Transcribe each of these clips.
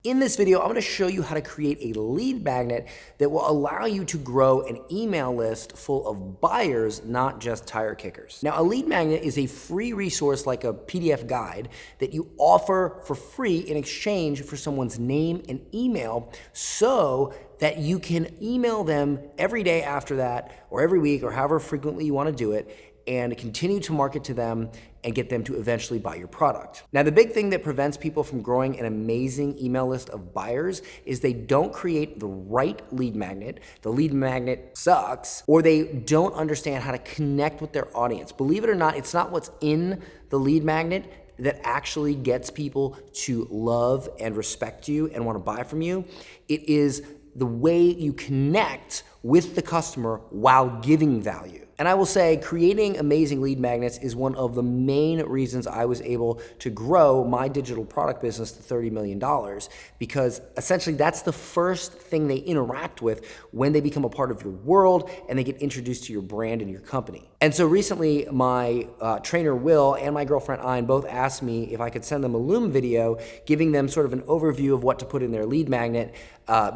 In this video, I'm going to show you how to create a lead magnet that will allow you to grow an email list full of buyers, not just tire kickers. Now, a lead magnet is a free resource like a PDF guide that you offer for free in exchange for someone's name and email so that you can email them every day after that, or every week, or however frequently you want to do it, and continue to market to them and get them to eventually buy your product. Now, the big thing that prevents people from growing an amazing email list of buyers is they don't create the right lead magnet, the lead magnet sucks, or they don't understand how to connect with their audience. Believe it or not, it's not what's in the lead magnet that actually gets people to love and respect you and want to buy from you. It is the way you connect with the customer while giving value. And I will say creating amazing lead magnets is one of the main reasons I was able to grow my digital product business to $30 million, because essentially that's the first thing they interact with when they become a part of your world and they get introduced to your brand and your company. And so recently my trainer Will and my girlfriend Ayn both asked me if I could send them a Loom video giving them sort of an overview of what to put in their lead magnet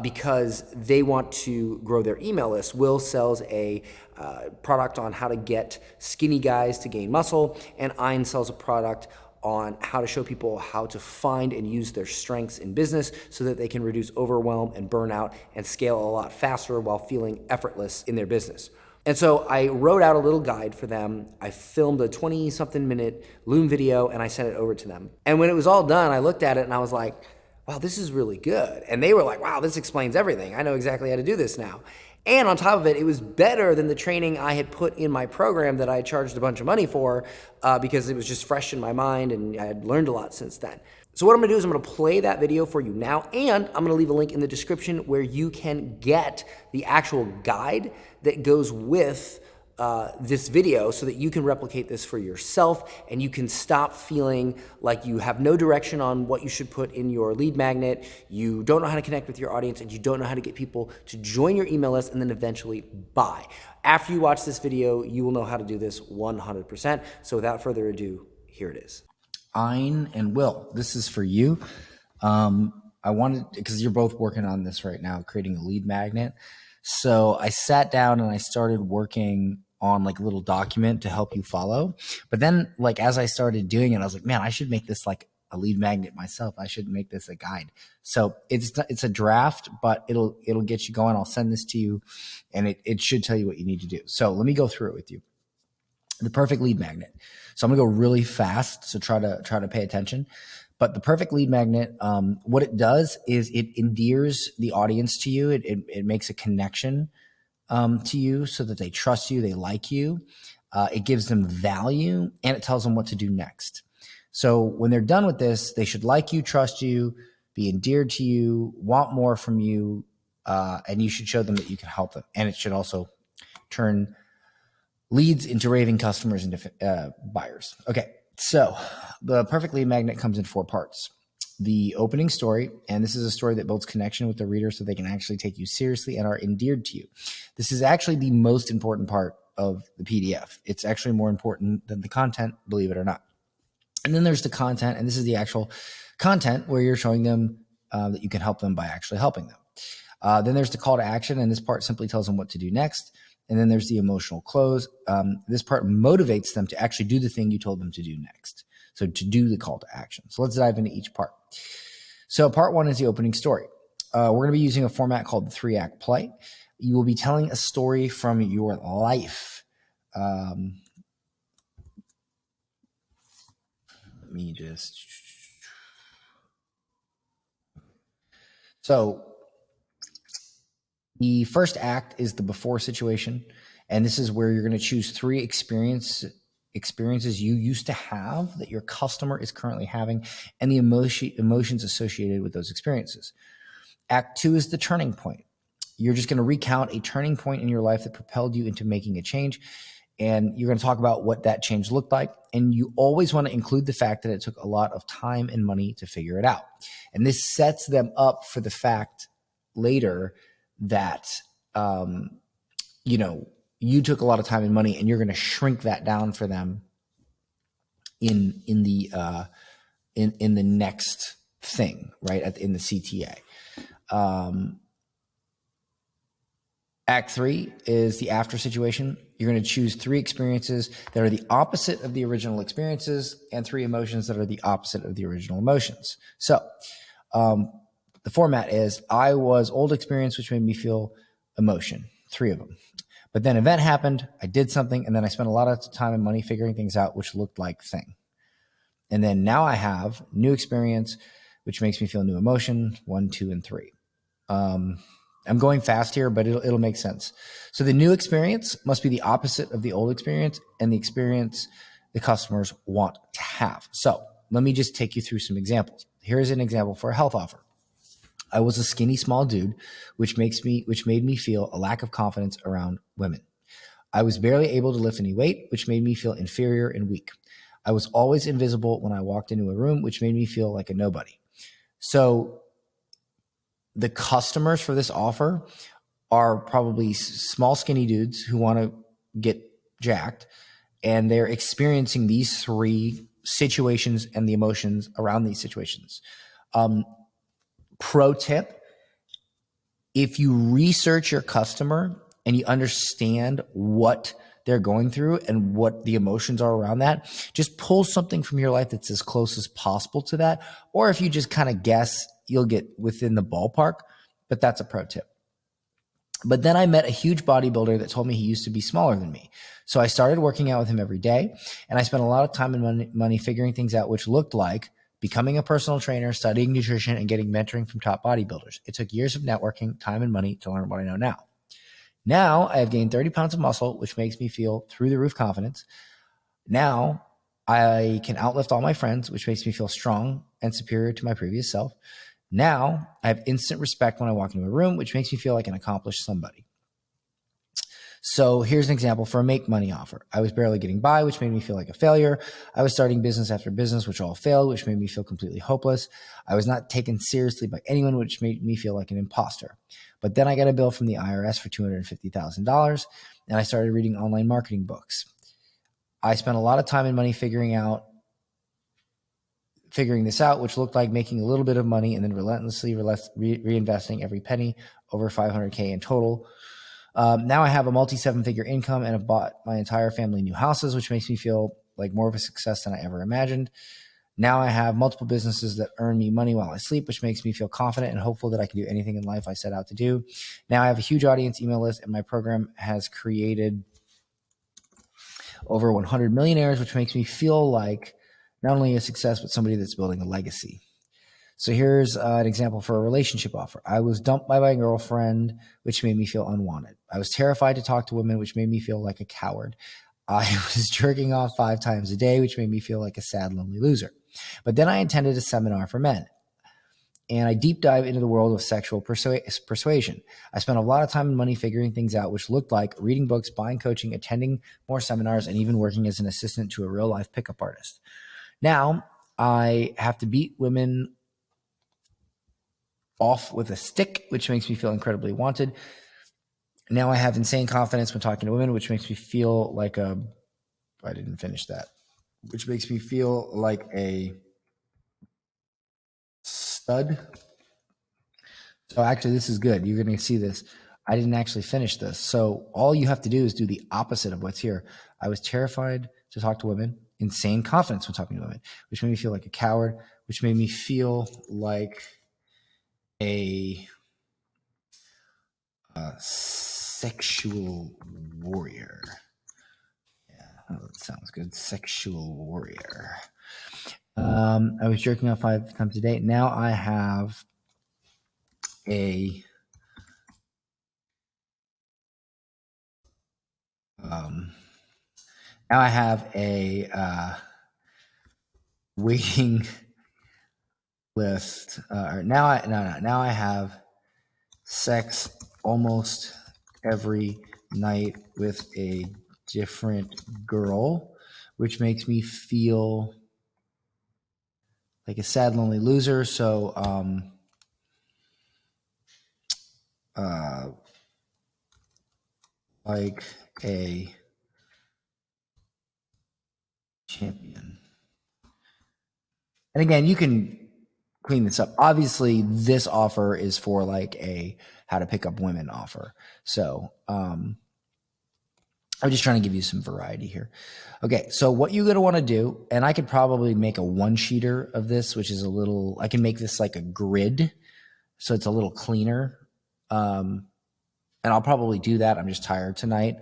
because they want to grow their email list. Will sells a product on how to get skinny guys to gain muscle, and Ayn sells a product on how to show people how to find and use their strengths in business so that they can reduce overwhelm and burnout and scale a lot faster while feeling effortless in their business. And so I wrote out a little guide for them. I filmed a 20-something minute Loom video and I sent it over to them. And when it was all done, I looked at it and I was like, wow, this is really good. And they were like, wow, this explains everything. I know exactly how to do this now. And on top of it, it was better than the training I had put in my program that I charged a bunch of money for because it was just fresh in my mind and I had learned a lot since then. So what I'm gonna do is I'm gonna play that video for you now, and I'm gonna leave a link in the description where you can get the actual guide that goes with this video so that you can replicate this for yourself and you can stop feeling like you have no direction on what you should put in your lead magnet, you don't know how to connect with your audience, and you don't know how to get people to join your email list and then eventually buy. After you watch this video, you will know how to do this 100%. So without further ado, here it is. Ayn and Will, this is for you. I wanted, because you're both working on this right now, creating a lead magnet. So I sat down and I started working on like a little document to help you follow. But then like as I started doing it, I was like, man, I should make this like a lead magnet myself. I should make this a guide. So it's a draft, but it'll get you going. I'll send this to you and it should tell you what you need to do. So let me go through it with you. The perfect lead magnet. So I'm gonna go really fast. So try to pay attention. But the perfect lead magnet, what it does is it endears the audience to you. It makes a connection to you so that they trust you, they like you. It gives them value, and it tells them what to do next. So when they're done with this, they should like you, trust you, be endeared to you, want more from you, and you should show them that you can help them. And it should also turn leads into raving customers and buyers. Okay. So the perfect lead magnet comes in 4 parts. The opening story, and this is a story that builds connection with the reader so they can actually take you seriously and are endeared to you. This is actually the most important part of the PDF. It's actually more important than the content, believe it or not. And then there's the content, and this is the actual content where you're showing them that you can help them by actually helping them. Then there's the call to action, and this part simply tells them what to do next. And then there's the emotional close. This part motivates them to actually do the thing you told them to do next. So to do the call to action. So let's dive into each part. So part 1 is the opening story. We're going to be using a format called the 3-act play. You will be telling a story from your life. Let me just. So the first act is the before situation. And this is where you're going to choose 3 experiences you used to have that your customer is currently having and the emotions associated with those experiences. Act 2 is the turning point. You're just going to recount a turning point in your life that propelled you into making a change. And you're going to talk about what that change looked like. And you always want to include the fact that it took a lot of time and money to figure it out. And this sets them up for the fact later that, you took a lot of time and money, and you're going to shrink that down for them in the next thing, right, in the CTA. Act 3 is the after situation. You're going to choose 3 experiences that are the opposite of the original experiences and 3 emotions that are the opposite of the original emotions. So the format is I was old experience, which made me feel emotion, 3 of them. But then event happened, I did something, and then I spent a lot of time and money figuring things out, which looked like thing. And then now I have new experience, which makes me feel new emotion, 1, 2, and 3. I'm going fast here, but it'll make sense. So the new experience must be the opposite of the old experience and the experience the customers want to have. So let me just take you through some examples. Here's an example for a health offer. I was a skinny, small dude, which made me feel a lack of confidence around women. I was barely able to lift any weight, which made me feel inferior and weak. I was always invisible when I walked into a room, which made me feel like a nobody. So the customers for this offer are probably small, skinny dudes who want to get jacked, and they're experiencing these 3 situations and the emotions around these situations. Pro tip, if you research your customer and you understand what they're going through and what the emotions are around that, just pull something from your life that's as close as possible to that. Or if you just kind of guess, you'll get within the ballpark, but that's a pro tip. But then I met a huge bodybuilder that told me he used to be smaller than me. So I started working out with him every day, and I spent a lot of time and money figuring things out, which looked like becoming a personal trainer, studying nutrition, and getting mentoring from top bodybuilders. It took years of networking, time, and money to learn what I know now. Now I have gained 30 pounds of muscle, which makes me feel through the roof confidence. Now I can outlift all my friends, which makes me feel strong and superior to my previous self. Now I have instant respect when I walk into a room, which makes me feel like an accomplished somebody. So here's an example for a make money offer. I was barely getting by, which made me feel like a failure. I was starting business after business, which all failed, which made me feel completely hopeless. I was not taken seriously by anyone, which made me feel like an imposter. But then I got a bill from the IRS for $250,000, and I started reading online marketing books. I spent a lot of time and money figuring this out, which looked like making a little bit of money and then relentlessly reinvesting every penny, over $500K in total. Now I have a multi-7-figure income and have bought my entire family new houses, which makes me feel like more of a success than I ever imagined. Now I have multiple businesses that earn me money while I sleep, which makes me feel confident and hopeful that I can do anything in life I set out to do. Now I have a huge audience email list, and my program has created over 100 millionaires, which makes me feel like not only a success, but somebody that's building a legacy. So here's an example for a relationship offer. I was dumped by my girlfriend, which made me feel unwanted. I was terrified to talk to women, which made me feel like a coward. I was jerking off 5 times a day, which made me feel like a sad, lonely loser. But then I attended a seminar for men, and I deep dive into the world of sexual persuasion. I spent a lot of time and money figuring things out, which looked like reading books, buying coaching, attending more seminars, and even working as an assistant to a real-life pickup artist. Now I have to beat women off with a stick, which makes me feel incredibly wanted. Now I have insane confidence when talking to women, which makes me feel like I didn't finish that, which makes me feel like a stud. So actually, this is good. You're going to see this. I didn't actually finish this. So all you have to do is do the opposite of what's here. I was terrified to talk to women, insane confidence when talking to women, which made me feel like a coward, which made me feel like a sexual warrior. Yeah, that sounds good. Sexual warrior. I was jerking off 5 times a day. Now I have a waiting list. Now I have sex almost every night with a different girl, which makes me feel like a sad, lonely loser. So, like a champion. And again, you can clean this up. Obviously, this offer is for like a how to pick up women offer. So I'm just trying to give you some variety here. Okay, so what you're going to want to do, and I could probably make a one-sheeter of this, which is a little, I can make this like a grid, so it's a little cleaner. And I'll probably do that. I'm just tired tonight.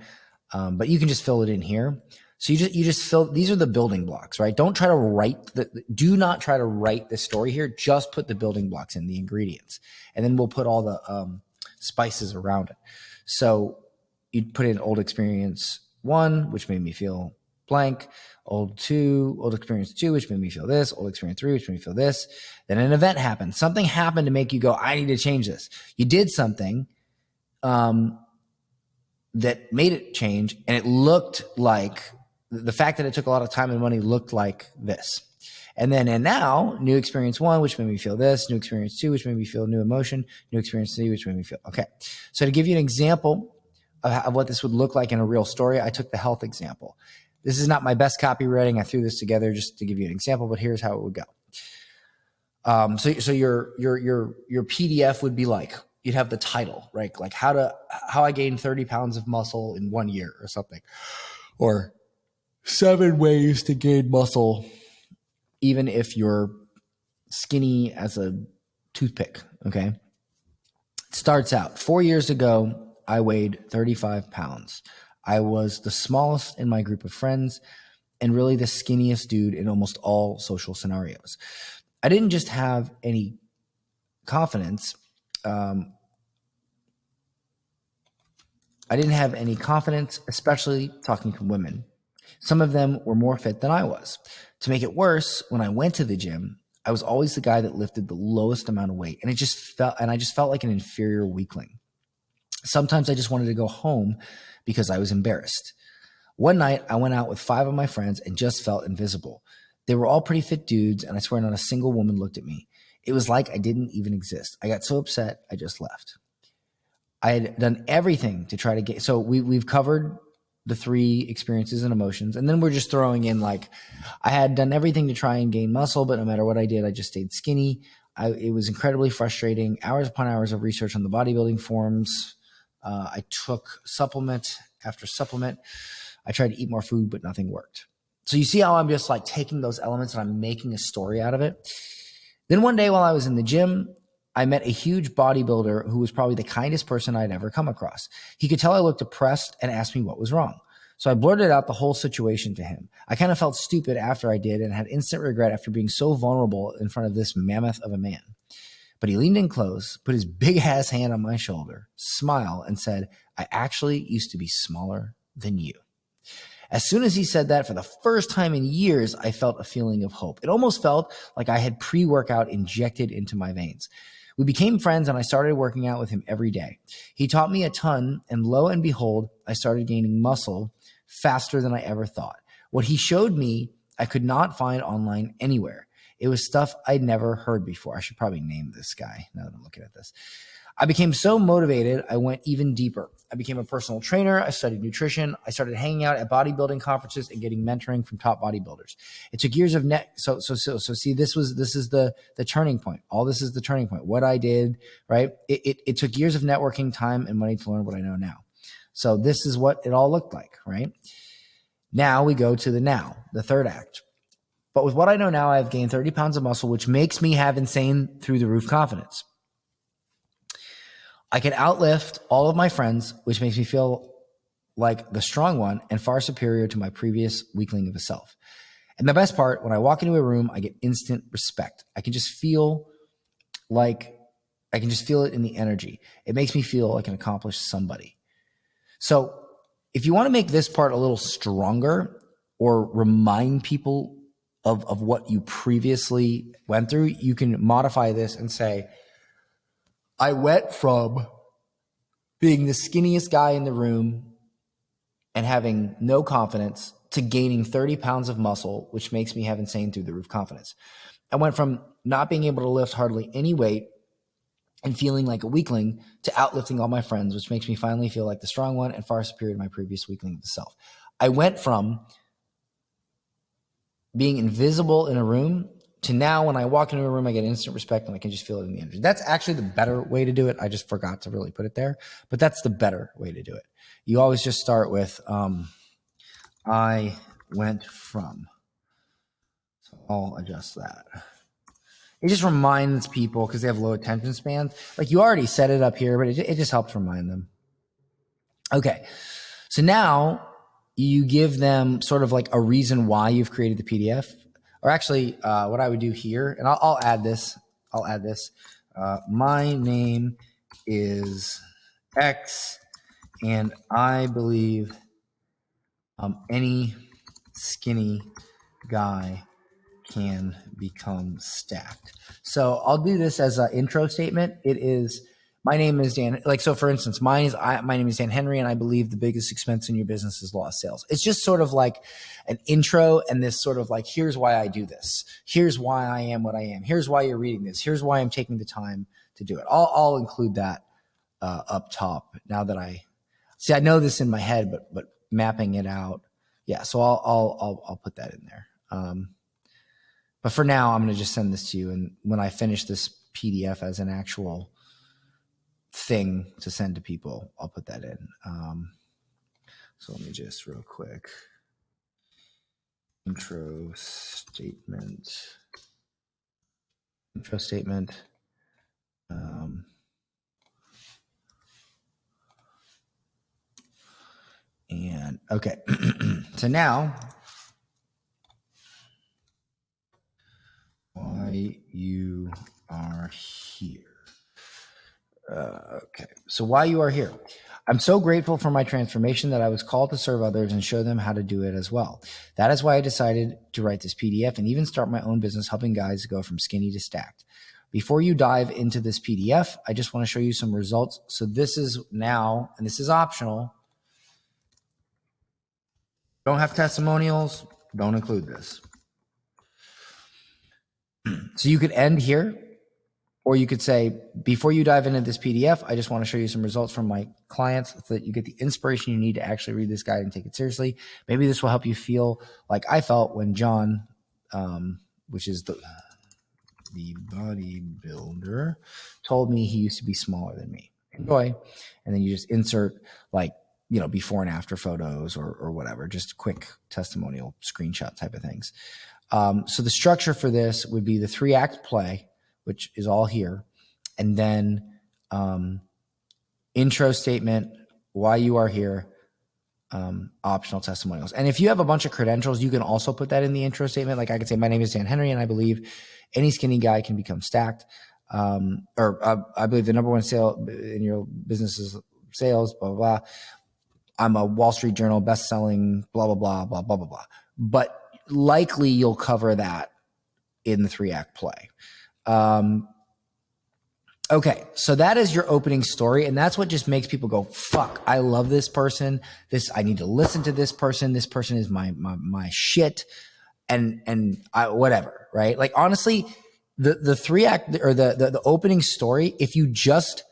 But you can just fill it in here. So you just fill, these are the building blocks, right? Don't try to do not try to write the story here. Just put the building blocks in, the ingredients. And then we'll put all the spices around it. So you'd put in old experience 1, which made me feel blank, old experience 2, which made me feel this, old experience 3, which made me feel this. Then an event happened. Something happened to make you go, I need to change this. You did something that made it change, and it looked like, the fact that it took a lot of time and money looked like this. And now, new experience 1, which made me feel this, new experience 2, which made me feel new emotion, new experience 3, which made me feel, okay. So to give you an example of what this would look like in a real story, I took the health example. This is not my best copywriting. I threw this together just to give you an example, but here's how it would go. So your PDF would be like, you'd have the title, right? Like how I gained 30 pounds of muscle in 1 year or something, or 7 ways to gain muscle, even if you're skinny as a toothpick. Okay. It starts out 4 years ago. I weighed 35 pounds. I was the smallest in my group of friends and really the skinniest dude in almost all social scenarios. I didn't just have any confidence. I didn't have any confidence, especially talking to women. Some of them were more fit than I was. To make it worse, when I went to the gym, I was always the guy that lifted the lowest amount of weight, and I just felt like an inferior weakling. Sometimes I just wanted to go home because I was embarrassed. One night, I went out with 5 of my friends and just felt invisible. They were all pretty fit dudes, and I swear not a single woman looked at me. It was like I didn't even exist. I got so upset, I just left. I had done everything to try to get, so we've covered the 3 experiences and emotions, and then we're just throwing in like, I had done everything to try and gain muscle, but no matter what I did, I just stayed skinny. It was incredibly frustrating. Hours upon hours of research on the bodybuilding forums. I took supplement after supplement. I tried to eat more food, but nothing worked. So you see how I'm just like taking those elements and I'm making a story out of it. Then one day while I was in the gym, I met a huge bodybuilder who was probably the kindest person I'd ever come across. He could tell I looked depressed and asked me what was wrong. So I blurted out the whole situation to him. I kind of felt stupid after I did and had instant regret after being so vulnerable in front of this mammoth of a man. But he leaned in close, put his big ass hand on my shoulder, smiled, and said, I actually used to be smaller than you. As soon as he said that, for the first time in years, I felt a feeling of hope. It almost felt like I had pre-workout injected into my veins. We became friends and I started working out with him every day. He taught me a ton, and lo and behold, I started gaining muscle faster than I ever thought. What he showed me, I could not find online anywhere. It was stuff I'd never heard before. I should probably name this guy now that I'm looking at this. I became so motivated, I went even deeper. I became a personal trainer. I studied nutrition. I started hanging out at bodybuilding conferences and getting mentoring from top bodybuilders. It took years of So see, this is the turning point. All this is the turning point. What I did, right? It took years of networking, time, and money to learn what I know now. So this is what it all looked like, right? Now we go to the third act. But with what I know now, I've gained 30 pounds of muscle, which makes me have insane through the roof confidence. I can outlift all of my friends, which makes me feel like the strong one and far superior to my previous weakling of a self. And the best part, when I walk into a room, I get instant respect. I can just feel it in the energy. It makes me feel like an accomplished somebody. So if you want to make this part a little stronger or remind people of what you previously went through, you can modify this and say, I went from being the skinniest guy in the room and having no confidence to gaining 30 pounds of muscle, which makes me have insane through the roof confidence. I went from not being able to lift hardly any weight and feeling like a weakling to outlifting all my friends, which makes me finally feel like the strong one and far superior to my previous weakling of the self. I went from being invisible in a room to now when I walk into a room, I get instant respect and I can just feel it in the energy. That's actually the better way to do it. I just forgot to really put it there, but that's the better way to do it. You always just start with, I went from. So I'll adjust that. It just reminds people because they have low attention spans. Like you already set it up here, but it just helps remind them. Okay. So now you give them sort of like a reason why you've created the PDF. Or actually, what I would do here, and I'll add this. I'll add this. My name is X, and I believe any skinny guy can become stacked. So I'll do this as an intro statement. It is, my name is Dan. Like, so for instance, my name is Dan Henry, and I believe the biggest expense in your business is lost sales. It's just sort of like an intro and this sort of like, here's why I do this. Here's why I am what I am. Here's why you're reading this. Here's why I'm taking the time to do it. I'll include that up top now that I know this in my head, but mapping it out. Yeah. So I'll put that in there. But for now, I'm going to just send this to you. And when I finish this PDF as an actual thing to send to people, I'll put that in. So let me just real quick. Intro statement. And okay. So now, why you are here. Okay, so why you are here. I'm so grateful for my transformation that I was called to serve others and show them how to do it as well. That is why I decided to write this PDF and even start my own business helping guys go from skinny to stacked. Before you dive into this PDF, I just want to show you some results. So this is now, and this is optional. Don't have testimonials, don't include this. So you could end here, or you could say, before you dive into this PDF, I just want to show you some results from my clients so that you get the inspiration you need to actually read this guide and take it seriously. Maybe this will help you feel like I felt when John, which is the bodybuilder, told me he used to be smaller than me. Enjoy. And then you just insert like, before and after photos or whatever, just quick testimonial screenshot type of things. So the structure for this would be the 3-act play, which is all here. And then intro statement, why you are here, optional testimonials. And if you have a bunch of credentials, you can also put that in the intro statement. Like I could say, my name is Dan Henry, and I believe any skinny guy can become stacked. I believe the number one sale in your business is sales, blah, blah, blah. I'm a Wall Street Journal best-selling, blah, blah, blah, blah, blah, blah, blah. But likely you'll cover that in the 3-act play. Okay, so that is your opening story, and that's what just makes people go, fuck, I love this person. I need to listen to this person. This person is my shit, and whatever, right? Like honestly, the 3-act or the opening story, if you just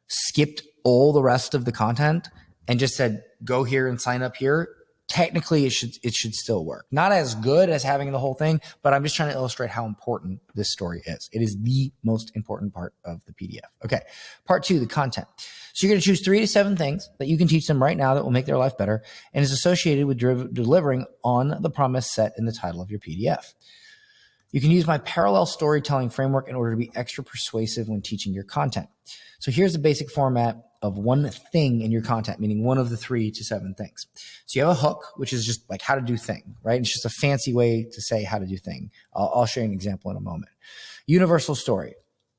skipped all the rest of the content and just said, go here and sign up here, technically it should still work. Not as good as having the whole thing, but I'm just trying to illustrate how important this story is. It is the most important part of the PDF. Okay. Part 2, the content. So you're going to choose 3 to 7 things that you can teach them right now that will make their life better and is associated with delivering on the promise set in the title of your PDF. You can use my parallel storytelling framework in order to be extra persuasive when teaching your content. So here's the basic format of one thing in your content, meaning one of the 3 to 7 things. So you have a hook, which is just like how to do thing, right? It's just a fancy way to say how to do thing. I'll show you an example in a moment. Universal story.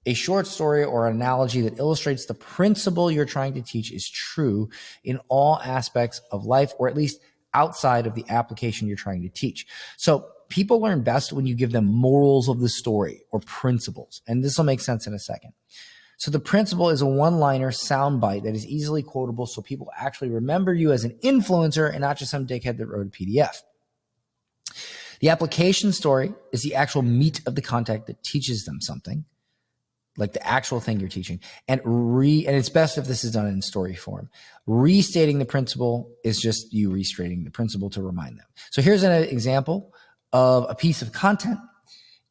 A short story or an analogy that illustrates the principle you're trying to teach is true in all aspects of life, or at least outside of the application you're trying to teach. So people learn best when you give them morals of the story or principles. And this will make sense in a second. So the principle is a one-liner soundbite that is easily quotable so people actually remember you as an influencer and not just some dickhead that wrote a PDF. The application story is the actual meat of the content that teaches them something, like the actual thing you're teaching. And it's best if this is done in story form. Restating the principle is just you restating the principle to remind them. So here's an example of a piece of content.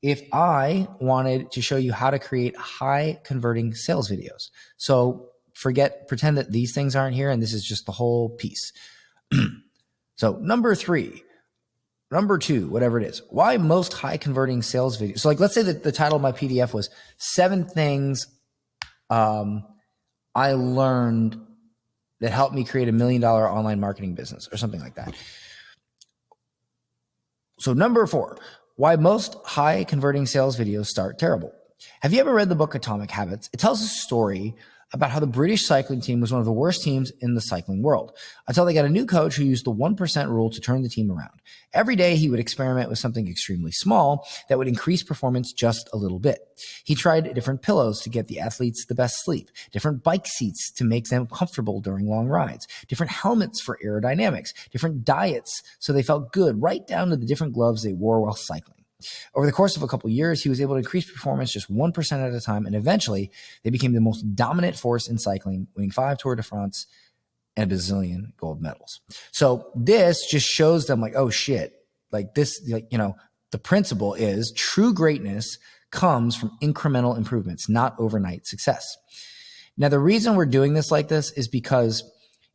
if I wanted to show you how to create high converting sales videos. So pretend that these things aren't here and this is just the whole piece. So number 3, number 2, whatever it is, why most high converting sales videos. So like, let's say that the title of my PDF was 7 things I learned that helped me create $1 million online marketing business or something like that. So number 4, why most high converting sales videos start terrible. Have you ever read the book Atomic Habits? It tells a story about how the British cycling team was one of the worst teams in the cycling world until they got a new coach who used the 1% rule to turn the team around. Every day he would experiment with something extremely small that would increase performance just a little bit. He tried different pillows to get the athletes the best sleep, different bike seats to make them comfortable during long rides, different helmets for aerodynamics, different diets so they felt good, right down to the different gloves they wore while cycling. Over the course of a couple of years, he was able to increase performance just 1% at a time, and eventually they became the most dominant force in cycling, winning 5 Tour de France and a bazillion gold medals. So this just shows them like, oh shit, like this, like, you know, the principle is true greatness comes from incremental improvements, not overnight success. Now, the reason we're doing this like this is because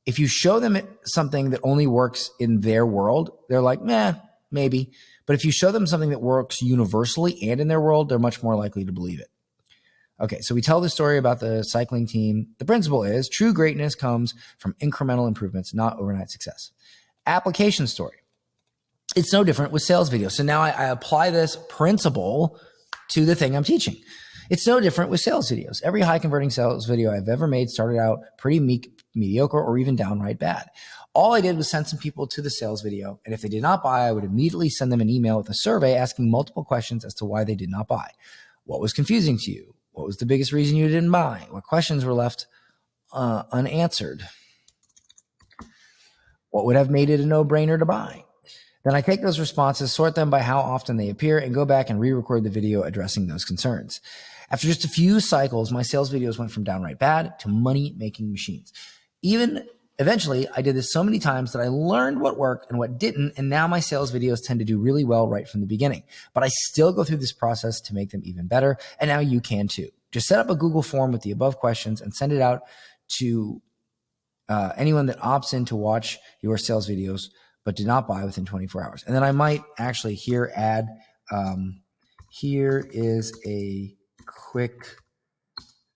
if you show them something that only works in their world, they're like, meh, maybe. But if you show them something that works universally and in their world, they're much more likely to believe it. Okay, so we tell the story about the cycling team. The principle is true greatness comes from incremental improvements, not overnight success. Application story. It's no different with sales videos. So now I apply this principle to the thing I'm teaching. It's no different with sales videos. Every high converting sales video I've ever made started out pretty mediocre or even downright bad. All I did was send some people to the sales video, and if they did not buy, I would immediately send them an email with a survey asking multiple questions as to why they did not buy. What was confusing to you? What was the biggest reason you didn't buy? What questions were left unanswered? What would have made it a no-brainer to buy? Then I take those responses, sort them by how often they appear, and go back and re-record the video addressing those concerns. After just a few cycles, my sales videos went from downright bad to money-making machines. Eventually, I did this so many times that I learned what worked and what didn't, and now my sales videos tend to do really well right from the beginning. But I still go through this process to make them even better, and now you can too. Just set up a Google form with the above questions and send it out to anyone that opts in to watch your sales videos but did not buy within 24 hours. And then I might actually here add, here is a quick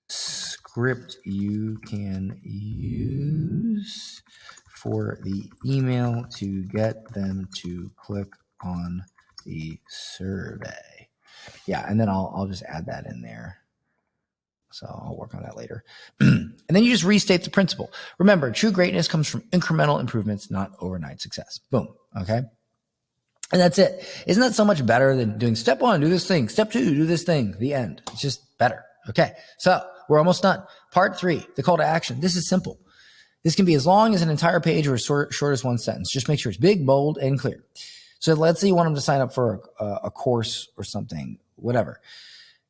script you can use for the email to get them to click on the survey. Yeah, and then I'll just add that in there. So I'll work on that later. And then you just restate the principle. Remember, true greatness comes from incremental improvements, not overnight success. Boom. Okay. And that's it. Isn't that so much better than doing step 1, do this thing, step 2, do this thing, the end? It's just better. Okay. So we're almost done. Part 3, the call to action. This is simple. This can be as long as an entire page or as short as one sentence. Just make sure it's big, bold, and clear. So let's say you want them to sign up for a course or something, whatever.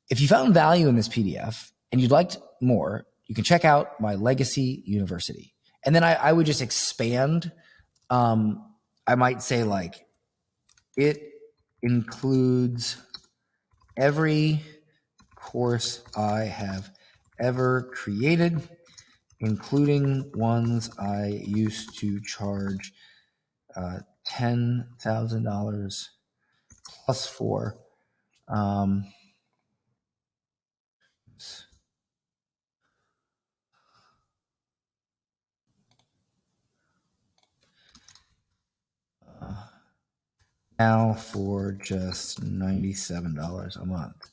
If you found value in this PDF and you'd like more, you can check out my Legacy University. And then I would just expand. I might say like, it includes every course I have ever created, including ones I used to charge $10,000 plus for. Now for just $97 a month.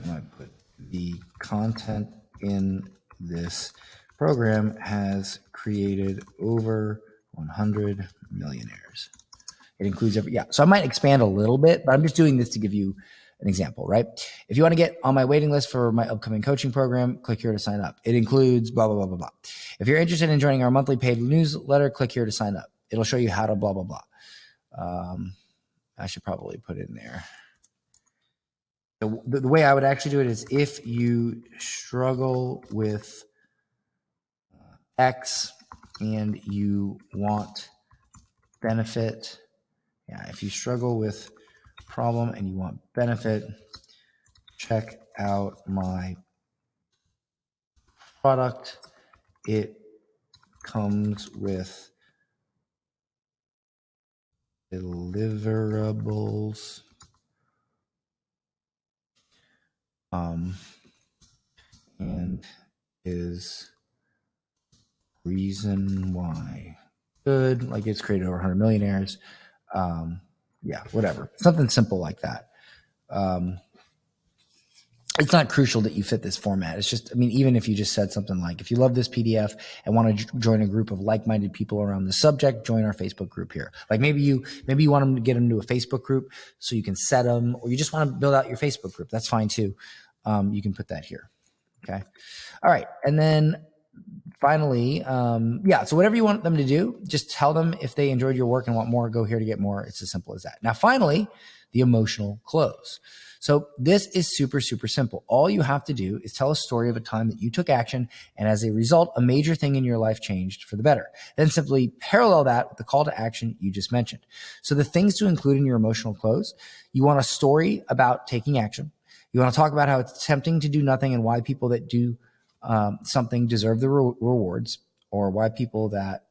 I put the content in this program has created over 100 millionaires. It includes every, yeah. So I might expand a little bit, but I'm just doing this to give you an example, right? If you want to get on my waiting list for my upcoming coaching program, click here to sign up. It includes blah, blah, blah, blah, blah. If you're interested in joining our monthly paid newsletter, click here to sign up. It'll show you how to blah, blah, blah. I should probably put it in there. The way I would actually do it is if you struggle with X, and you want benefit, yeah, if you struggle with problem and you want benefit, check out my product. It comes with deliverables, and is reason why. Good, like it's created over 100 millionaires. Yeah, whatever. Something simple like that. It's not crucial that you fit this format. It's just, I mean, even if you just said something like, if you love this PDF and want to join a group of like-minded people around the subject, join our Facebook group here. Like maybe you want them to get them to a Facebook group so you can set them, or you just want to build out your Facebook group. That's fine too. You can put that here. Okay. All right. And then finally, yeah, so whatever you want them to do, just tell them if they enjoyed your work and want more, go here to get more. It's as simple as that. Now, finally, the emotional close. So this is super, super simple. All you have to do is tell a story of a time that you took action, and as a result, a major thing in your life changed for the better. Then simply parallel that with the call to action you just mentioned. So the things to include in your emotional close, you want a story about taking action. You want to talk about how it's tempting to do nothing and why people that do something deserve the rewards, or why people that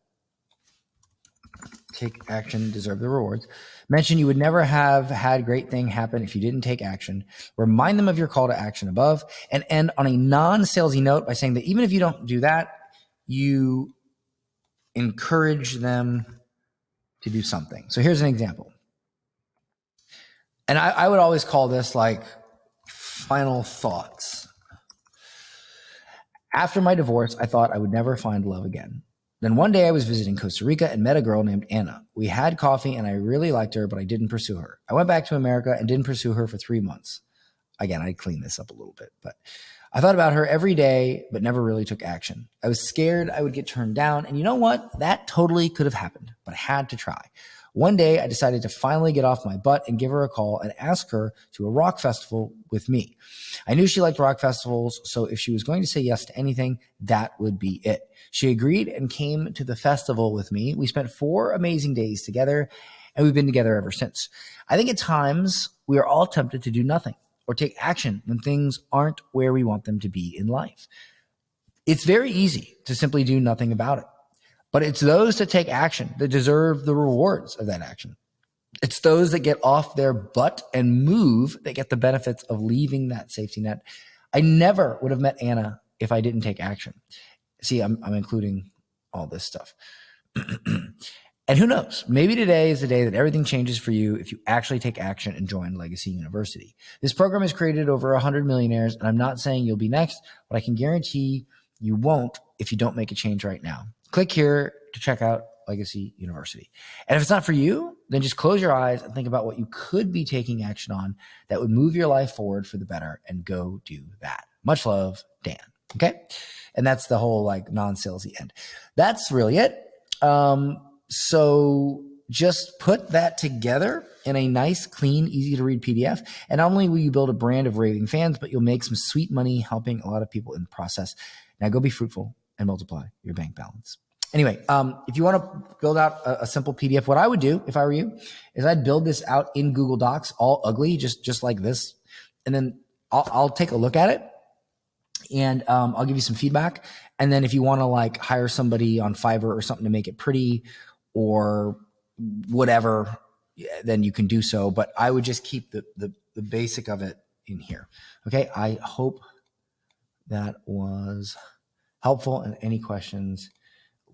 take action deserve the rewards. Mention you would never have had great thing happen if you didn't take action. Remind them of your call to action above, and end on a non-salesy note by saying that even if you don't do that, you encourage them to do something. So here's an example. And I would always call this like final thoughts. After my divorce, I thought I would never find love again. Then one day I was visiting Costa Rica and met a girl named Anna. We had coffee and I really liked her, but I didn't pursue her. I went back to America and didn't pursue her for 3 months. Again, I cleaned this up a little bit, but I thought about her every day, but never really took action. I was scared I would get turned down. And you know what? That totally could have happened, but I had to try. One day I decided to finally get off my butt and give her a call and ask her to a rock festival with me. I knew she liked rock festivals, so if she was going to say yes to anything, that would be it. She agreed and came to the festival with me. We spent 4 amazing days together, and we've been together ever since. I think at times we are all tempted to do nothing or take action when things aren't where we want them to be in life. It's very easy to simply do nothing about it. But it's those that take action that deserve the rewards of that action. It's those that get off their butt and move that get the benefits of leaving that safety net. I never would have met Anna if I didn't take action. See, I'm including all this stuff. And who knows, maybe today is the day that everything changes for you if you actually take action and join Legacy University. This program has created over 100 millionaires, and I'm not saying you'll be next, but I can guarantee you won't if you don't make a change right now. Click here to check out Legacy University. And if it's not for you, then just close your eyes and think about what you could be taking action on that would move your life forward for the better, and go do that. Much love, Dan. Okay? And that's the whole like non-salesy end. That's really it. So just put that together in a nice, clean, easy to read PDF. And not only will you build a brand of raving fans, but you'll make some sweet money helping a lot of people in the process. Now go be fruitful and multiply your bank balance. Anyway, if you want to build out a simple PDF, what I would do if I were you is I'd build this out in Google Docs, all ugly, just like this. And then I'll take a look at it, and I'll give you some feedback. And then if you want to like hire somebody on Fiverr or something to make it pretty or whatever, then you can do so. But I would just keep the basic of it in here. Okay. I hope that was helpful, and any questions,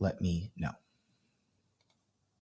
let me know.